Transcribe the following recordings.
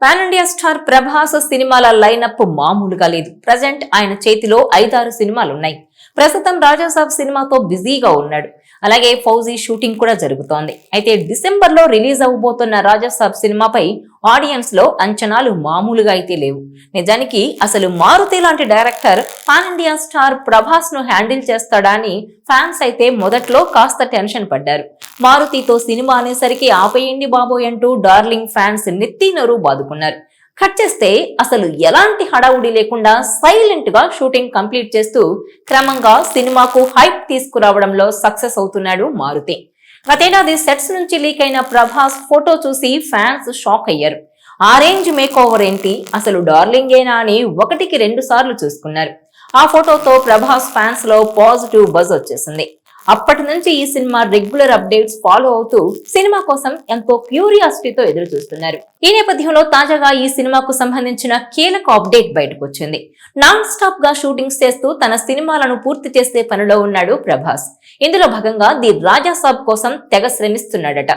Pan India star Prabhas సినిమాల lineup మామూలుగా లేదు. ప్రజెంట్ ఆయన చేతిలో 5-6 సినిమాలున్నాయి. ప్రస్తుతం రాజాసాబ్ సినిమాతో బిజీగా ఉన్నాడు. అలాగే ఫౌజీ షూటింగ్ కూడా జరుగుతోంది. అయితే డిసెంబర్ లో రిలీజ్ అవబోతున్న రాజాసాబ్ సినిమాపై ఆడియన్స్ లో అంచనాలు మామూలుగా అయితే లేవు. నిజానికి అసలు మారుతి లాంటి director pan India star Prabhas ను హ్యాండిల్ చేస్తాడా అని ఫ్యాన్స్ అయితే మొదట్లో కాస్త టెన్షన్ పడ్డారు. మారుతితో సినిమా అనేసరికి ఆపేయండి బాబోయ్ అంటూ డార్లింగ్ ఫ్యాన్స్ నెత్తి నోరు బాదుకున్నారు. కట్ చేస్తే అసలు ఎలాంటి హడావుడి లేకుండా సైలెంట్ గా షూటింగ్ కంప్లీట్ చేస్తూ క్రమంగా సినిమాకు హైప్ తీసుకురావడంలో సక్సెస్ అవుతున్నాడు మారుతి. గతేడాది సెట్స్ నుంచి లీక్ అయిన ప్రభాస్ ఫోటో చూసి ఫ్యాన్స్ షాక్ అయ్యారు. ఆ రేంజ్ మేక్ ఓవర్ ఏంటి, అసలు డార్లింగేనా అని 1కి 2 సార్లు చూసుకున్నారు. ఆ ఫోటోతో ప్రభాస్ ఫ్యాన్స్ లో పాజిటివ్ బజ్ వచ్చేసింది. అప్పటి నుంచి ఈ సినిమా రెగ్యులర్ అప్డేట్స్ ఫాలో అవుతూ సినిమా కోసం ఎంతో క్యూరియాసిటీతో ఎదురు చూస్తున్నారు. ఈ నేపథ్యంలో తాజాగా ఈ సినిమాకు సంబంధించిన కీలక అప్డేట్ బయటకు వచ్చింది. నాన్ స్టాప్ గా షూటింగ్స్ చేస్తూ తన సినిమాలను పూర్తి చేసే పనిలో ఉన్నాడు ప్రభాస్. ఇందులో భాగంగా ది రాజాసాబ్ కోసం తెగ శ్రమిస్తున్నాడట.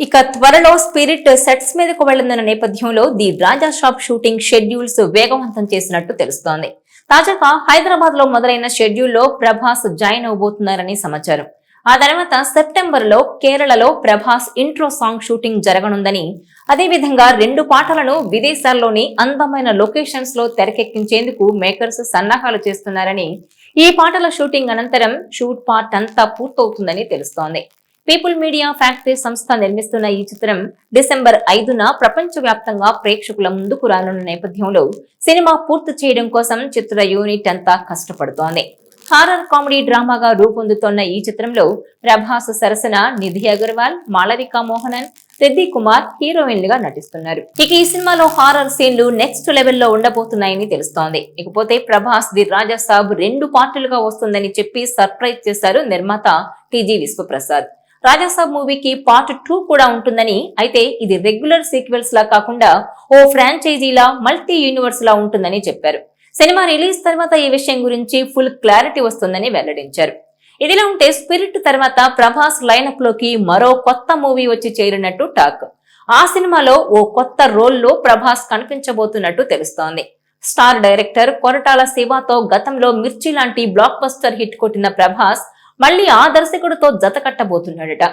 ఇక త్వరలో స్పిరిట్ సెట్స్ మీదకు వెళ్లిన నేపథ్యంలో ది రాజాసాబ్ షూటింగ్ షెడ్యూల్స్ వేగవంతం చేసినట్టు తెలుస్తోంది. తాజాగా హైదరాబాద్ లో మొదలైన షెడ్యూల్లో ప్రభాస్ జాయిన్ అవబోతున్నారని సమాచారం. ఆ తర్వాత సెప్టెంబర్ లో కేరళలో ప్రభాస్ ఇంట్రో సాంగ్ షూటింగ్ జరగనుందని, అదేవిధంగా 2 పాటలను విదేశాల్లోని అందమైన లొకేషన్స్ లో తెరకెక్కించేందుకు మేకర్స్ సన్నాహాలు చేస్తున్నారని, ఈ పాటల షూటింగ్ అనంతరం షూట్ పార్ట్ అంతా పూర్తవుతుందని తెలుస్తోంది. పీపుల్ మీడియా ఫ్యాక్టరీ సంస్థ నిర్మిస్తున్న ఈ చిత్రం డిసెంబర్ 5న ప్రపంచవ్యాప్తంగా ప్రేక్షకుల ముందుకు రానున్న నేపథ్యంలో సినిమా పూర్తి చేయడం కోసం చిత్ర యూనిట్ అంతా కష్టపడుతోంది. హారర్ కామెడీ డ్రామాగా రూపొందుతోన్న ఈ చిత్రంలో ప్రభాస్ సరసన నిధి అగర్వాల్, మాళవిక మోహనన్, రిద్ది కుమార్ హీరోయిన్లుగా నటిస్తున్నారు. ఇక ఈ సినిమాలో హారర్ సీన్లు నెక్స్ట్ లెవెల్లో ఉండబోతున్నాయని తెలుస్తోంది. ఇకపోతే ప్రభాస్ ది రాజాసాబ్ 2 పార్టులుగా వస్తుందని చెప్పి సర్ప్రైజ్ చేశారు నిర్మాత టీజీ విశ్వప్రసాద్. రాజాసాబ్ మూవీకి పార్ట్ 2 కూడా ఉంటుందని, అయితే ఇది రెగ్యులర్ సీక్వెల్స్ లా కాకుండా ఓ ఫ్రాంచైజీలా మల్టీ యూనివర్స్ లా ఉంటుందని చెప్పారు. సినిమా రిలీజ్ తర్వాత ఈ విషయం గురించి ఫుల్ క్లారిటీ వస్తుందని వెల్లడించారు. ఇదిలా ఉంటే స్పిరిట్ తర్వాత ప్రభాస్ లైనప్ లోకి మరో కొత్త మూవీ వచ్చి చేరినట్టు టాక్. ఆ సినిమాలో ఓ కొత్త రోల్లో ప్రభాస్ కనిపించబోతున్నట్టు తెలుస్తోంది. స్టార్ డైరెక్టర్ కొరటాల శివతో గతంలో మిర్చి లాంటి బ్లాక్ బస్టర్ హిట్ కొట్టిన ప్రభాస్ మళ్లీ ఆ దర్శకుడితో జత కట్టబోతున్నాడట.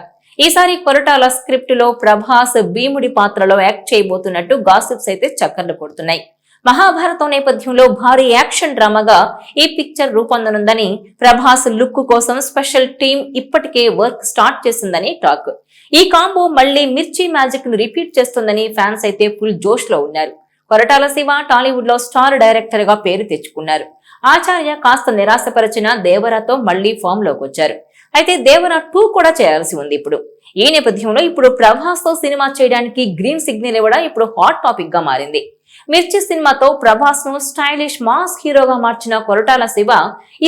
ఈసారి కొరటాల స్క్రిప్ట్ లో ప్రభాస్ భీముడి పాత్రలో యాక్ట్ చేయబోతున్నట్టు గాసిప్స్ అయితే చక్కర్లు కొడుతున్నాయి. మహాభారతం నేపథ్యంలో భారీ యాక్షన్ డ్రామాగా ఈ పిక్చర్ రూపొందనుందని, ప్రభాస్ లుక్ కోసం స్పెషల్ టీం ఇప్పటికే వర్క్ స్టార్ట్ చేసిందని టాక్. ఈ కాంబో మళ్లీ మిర్చి మ్యాజిక్ ను రిపీట్ చేస్తుందని ఫ్యాన్స్ అయితే ఫుల్ జోష్ లో ఉన్నారు. కొరటాల శివ టాలీవుడ్ లో స్టార్ డైరెక్టర్ గా పేరు తెచ్చుకున్నారు. ఆచార్య కాస్త నిరాశపరిచిన దేవరాతో మళ్లీ ఫామ్ లోకి వచ్చారు. అయితే దేవరా 2 కూడా చేయాల్సి ఉంది ఇప్పుడు. ఈ నేపథ్యంలో ఇప్పుడు ప్రభాస్ తో సినిమా చేయడానికి గ్రీన్ సిగ్నల్ ఇవ్వడం ఇప్పుడు హాట్ టాపిక్ గా మారింది. మిర్చి సినిమాతో ప్రభాస్ ను స్టైలిష్ మాస్ హీరోగా మార్చిన కొరటాల శివ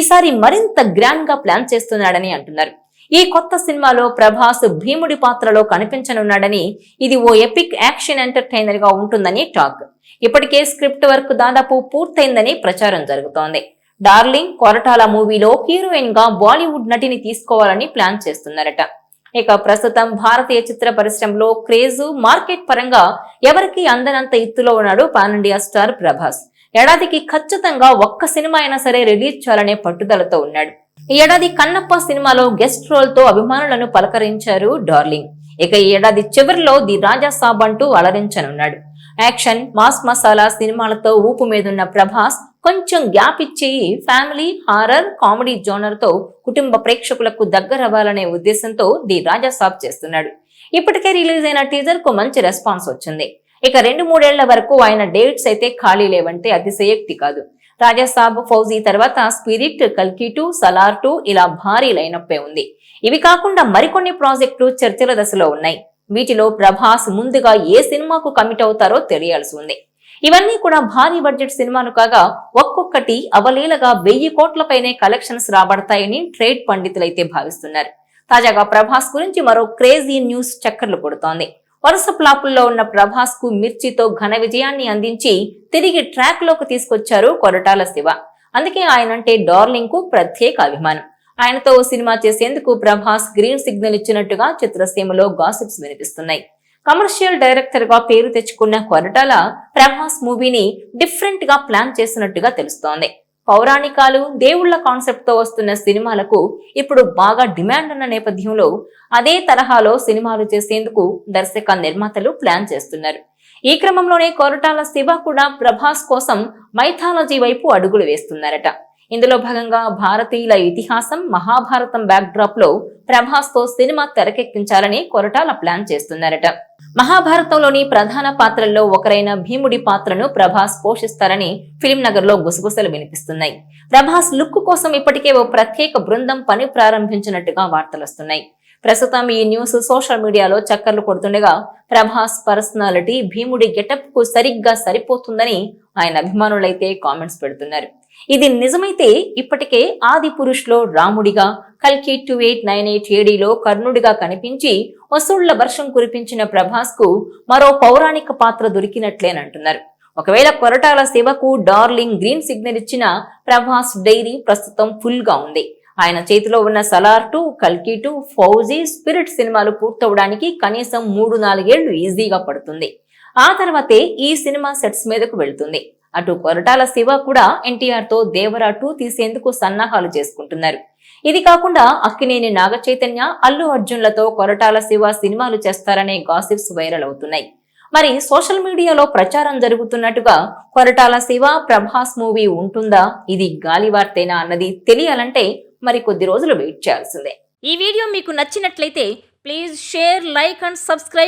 ఈసారి మరింత గ్రాండ్ గా ప్లాన్ చేస్తున్నాడని అంటున్నారు. ఈ కొత్త సినిమాలో ప్రభాస్ భీముడి పాత్రలో కనిపించనున్నాడని, ఇది ఓ ఎపిక్ యాక్షన్ ఎంటర్టైనర్ గా ఉంటుందని టాక్. ఇప్పటికే స్క్రిప్ట్ వర్క్ దాదాపు పూర్తయిందని ప్రచారం జరుగుతోంది. డార్లింగ్ కొరటాల మూవీలో హీరోయిన్ గా బాలీవుడ్ నటిని తీసుకోవాలని ప్లాన్ చేస్తున్నారట. ఇక ప్రస్తుతం భారతీయ చిత్ర పరిశ్రమలో క్రేజ్, మార్కెట్ పరంగా ఎవరికి అందనంత ఎత్తులో ఉన్నాడు పాన్ ఇండియా స్టార్ ప్రభాస్. ఏడాదికి ఖచ్చితంగా ఒక్క సినిమా అయినా సరే రిలీజ్ చేయాలనే పట్టుదలతో ఉన్నాడు. ఈ ఏడాది కన్నప్ప సినిమాలో గెస్ట్ రోల్ తో అభిమానులను పలకరించారు డార్లింగ్. ఇక ఈ ఏడాది చివరిలో ది రాజాసాబ్ అంటూ అలరించనున్నాడు. యాక్షన్, మాస్ మసాలా సినిమాలతో ఊపు మీదున్న ప్రభాస్ కొంచెం గ్యాప్ ఇచ్చి ఫ్యామిలీ, హారర్, కామెడీ జోనర్ తో కుటుంబ ప్రేక్షకులకు దగ్గరవ్వాలనే ఉద్దేశంతో ది రాజాసాబ్ చేస్తున్నాడు. ఇప్పటికే రిలీజ్ అయిన టీజర్ కు మంచి రెస్పాన్స్ వచ్చింది. ఇక 2-3 ఏళ్ల వరకు ఆయన డేట్స్ అయితే ఖాళీ లేవంటే అతిశయోక్తి కాదు. రాజాసాబ్, ఫౌజీ తర్వాత స్పిరిట్, కల్కి 2, సలార్ 2 ఇలా భారీ లైనప్పే ఉంది. ఇవి కాకుండా మరికొన్ని ప్రాజెక్టులు చర్చల దశలో ఉన్నాయి. వీటిలో ప్రభాస్ ముందుగా ఏ సినిమాకు కమిట్ అవుతారో తెలియాల్సి ఉంది. ఇవన్నీ కూడా భారీ బడ్జెట్ సినిమాలు కాగా ఒక్కొక్కటి అవలీలగా 1000 కోట్లపైనే కలెక్షన్స్ రాబడతాయని ట్రేడ్ పండితులైతే భావిస్తున్నారు. తాజాగా ప్రభాస్ గురించి మరో క్రేజీ న్యూస్ చక్కర్లు కొడుతోంది. వరుస ఫ్లాపుల్లో ఉన్న ప్రభాస్ కు మిర్చితో ఘన విజయాన్ని అందించి తిరిగి ట్రాక్ లోకి తీసుకొచ్చారు కొరటాల శివ. అందుకే ఆయనంటే డార్లింగ్ కు ప్రత్యేక అభిమానం. ఆయనతో సినిమా చేసేందుకు ప్రభాస్ గ్రీన్ సిగ్నల్ ఇచ్చినట్టుగా చిత్రసీమలో గాసిప్స్ వినిపిస్తున్నాయి. కమర్షియల్ డైరెక్టర్ గా పేరు తెచ్చుకున్న కొరటాల ప్రభాస్ మూవీని డిఫరెంట్ గా ప్లాన్ చేసినట్టుగా తెలుస్తోంది. పౌరాణికాలు, దేవుళ్ల కాన్సెప్ట్ తో వస్తున్న సినిమాలకు ఇప్పుడు బాగా డిమాండ్ ఉన్న నేపథ్యంలో అదే తరహాలో సినిమాలు చేసేందుకు దర్శక నిర్మాతలు ప్లాన్ చేస్తున్నారు. ఈ క్రమంలోనే కొరటాల శివ కూడా ప్రభాస్ కోసం మైథాలజీ వైపు అడుగులు వేస్తున్నారట. ఇందులో భాగంగా భారతీయుల ఇతిహాసం, మహాభారతం బ్యాక్ డ్రాప్ లో ప్రభాస్ తో సినిమా తెరకెక్కించాలని కొరటాల ప్లాన్ చేస్తున్నారట. మహాభారతంలోని ప్రధాన పాత్రల్లో ఒకరైన భీముడి పాత్రను ప్రభాస్ పోషిస్తారని ఫిలిం నగర్ లో గుసగుసలు వినిపిస్తున్నాయి. ప్రభాస్ లుక్ కోసం ఇప్పటికే ఓ ప్రత్యేక బృందం పని ప్రారంభించినట్టుగా వార్తలొస్తున్నాయి. ప్రస్తుతం ఈ న్యూస్ సోషల్ మీడియాలో చక్కర్లు కొడుతుండగా ప్రభాస్ పర్సనాలిటీ భీముడి గెటప్ కు సరిగ్గా సరిపోతుందని ఆయన అభిమానులైతే కామెంట్స్ పెడుతున్నారు. ఇది నిజమైతే ఇప్పటికే ఆది పురుష్ లో రాముడిగా, కల్కి 2898 ఏడీలో కర్ణుడిగా కనిపించి వసూళ్ల వర్షం కురిపించిన ప్రభాస్ కు మరో పౌరాణిక పాత్ర దొరికినట్లేనంటున్నారు. ఒకవేళ కొరటాల శివకు డార్లింగ్ గ్రీన్ సిగ్నల్ ఇచ్చిన ప్రభాస్ డైరీ ప్రస్తుతం ఫుల్ గా ఉంది. ఆయన చేతిలో ఉన్న సలార్ 2, కల్కి 2, ఫౌజీ, స్పిరిట్ సినిమాలు పూర్తవడానికి కనీసం 3-4 ఏళ్లు ఈజీగా పడుతుంది. ఆ తర్వాతే ఈ సినిమా సెట్స్ మీదకు వెళ్తుంది. అటు కొరటాల శివ కూడా ఎన్టీఆర్ తో దేవరా 2 తీసేందుకు సన్నాహాలు చేసుకుంటున్నారు. ఇది కాకుండా అక్కినేని నాగ చైతన్య, అల్లు అర్జున్లతో కొరటాల శివ సినిమాలు చేస్తారనే గాసిప్స్ వైరల్ అవుతున్నాయి. మరి సోషల్ మీడియాలో ప్రచారం జరుగుతున్నట్టుగా కొరటాల శివ ప్రభాస్ మూవీ ఉంటుందా, ఇది గాలి వార్తేనా అన్నది తెలియాలంటే మరి కొద్ది రోజులు వెయిట్ చేయాల్సిందే. ఈ వీడియో మీకు నచ్చినట్లయితే please share, like and subscribe